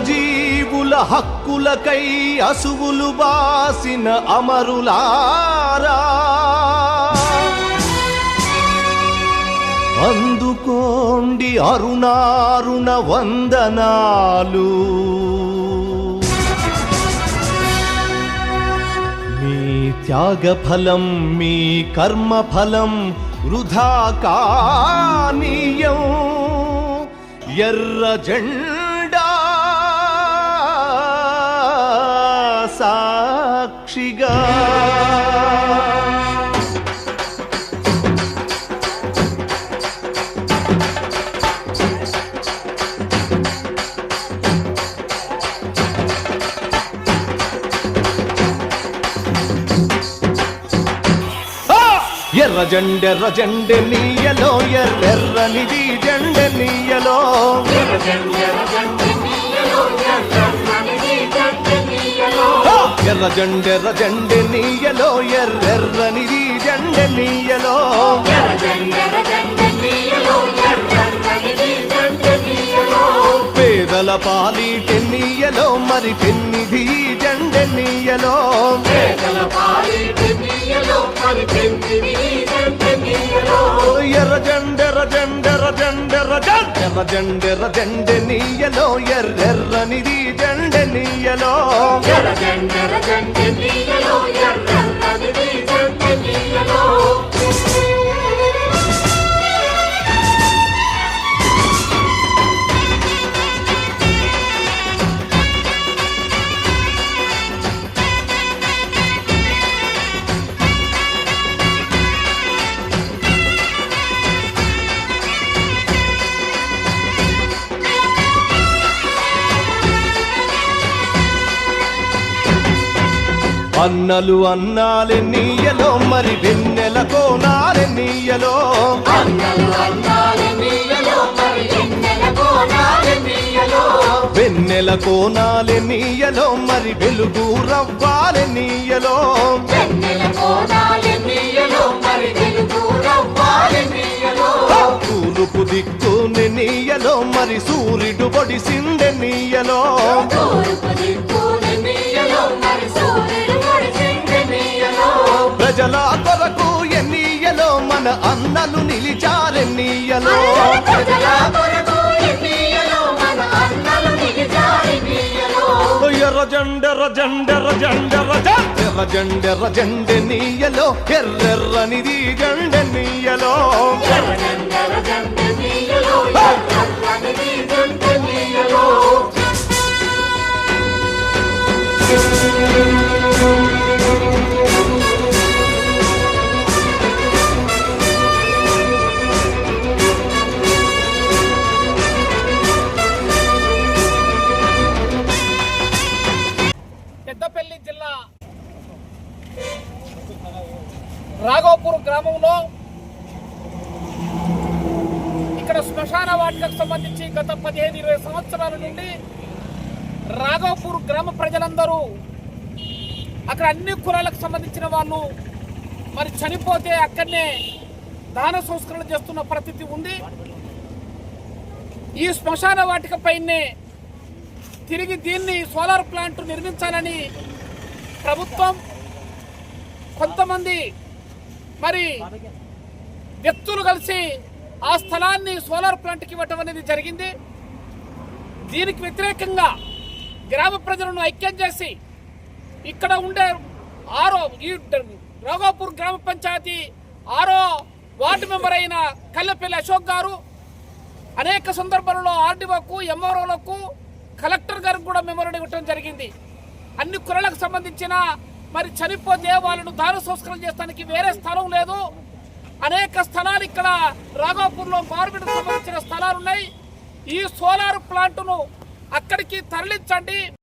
జీవుల హక్కులకై అసువులు బాసిన అమరులారా, అందుకోండి అరుణారుణ వందనాలు. మీ త్యాగఫలం, మీ కర్మఫలం వృధా కానీయం. ఎర్ర జెండా సాక్షిగా ఎర్ర జెండె నీయలో, ఎర్రెర్రనిది జెండె నీయలో. ఎర్ర జెండె నీయలో, ఎర్రెర్రనిది జెండె నీయలో. పేదల పాలిటె నీయలో, మరి పెన్నిధి జెండె నీయలో. ఎర్ర జెండె నీయలో, ఎర్రెర్రనిది జెండె నీయలో. అన్నలు అన్నాలే నీయలో, మరి వెన్నెల కోనాలే నీయలో. వెన్నెల కోనాలే నీయలో, మరి వెలుగు రవ్వాలే నీయలో. తూర్పు దిక్కుని నీయలో, మరి సూర్యుడు పొడిసిందె నీయలో. ప్రజల కొరకు ఎన్నీయలో, మన అన్నలు నిలిచారెన్నీయలో. ఎర్ర జెండె నీయలో, ఎర్రెర్రనిది జెండె నీయలో. పెద్దపల్లి జిల్లా రాఘవపూర్ గ్రామంలో ఇక్కడ శ్మశాన వాటికకు సంబంధించి గత 15-20 సంవత్సరాల నుండి రాఘవపూర్ గ్రామ ప్రజలందరూ అక్కడ అన్ని కులాలకు సంబంధించిన వాళ్ళు మరి చనిపోతే అక్కడనే దాన సంస్కరణ చేస్తున్న పరిస్థితి ఉంది. ఈ శ్మశాన వాటిక పైనే తిరిగి దీన్ని సోలార్ ప్లాంట్ నిర్మించాలని ప్రభుత్వం కొంతమంది మరి వ్యక్తులు కలిసి ఆ స్థలాన్ని సోలార్ ప్లాంట్కి ఇవ్వటం అనేది జరిగింది. దీనికి వ్యతిరేకంగా గ్రామ ప్రజలను ఐక్యం చేసి ఇక్కడ ఉండే ఈ రాఘవపూర్ గ్రామ పంచాయతీ 6వ వార్డు మెంబర్ అయిన కల్లెపల్లి అశోక్ గారు అనేక సందర్భాలలో ఆర్డీఓకు, ఎంఆర్ఓలకు, కలెక్టర్ గారికి కూడా మెమోరాండం ఇవ్వడం జరిగింది. అన్ని కులాలకు సంబంధించిన మరి చనిపోతే వాళ్ళను దాన సంస్కరణ చేస్తానికి వేరే స్థలం లేదు. అనేక స్థలాలు ఇక్కడ రాఘవపూర్లో మార్కెట్కు సంబంధించిన స్థలాలు ఉన్నాయి. ఈ సోలార్ ప్లాంట్ను అక్కడికి తరలించండి.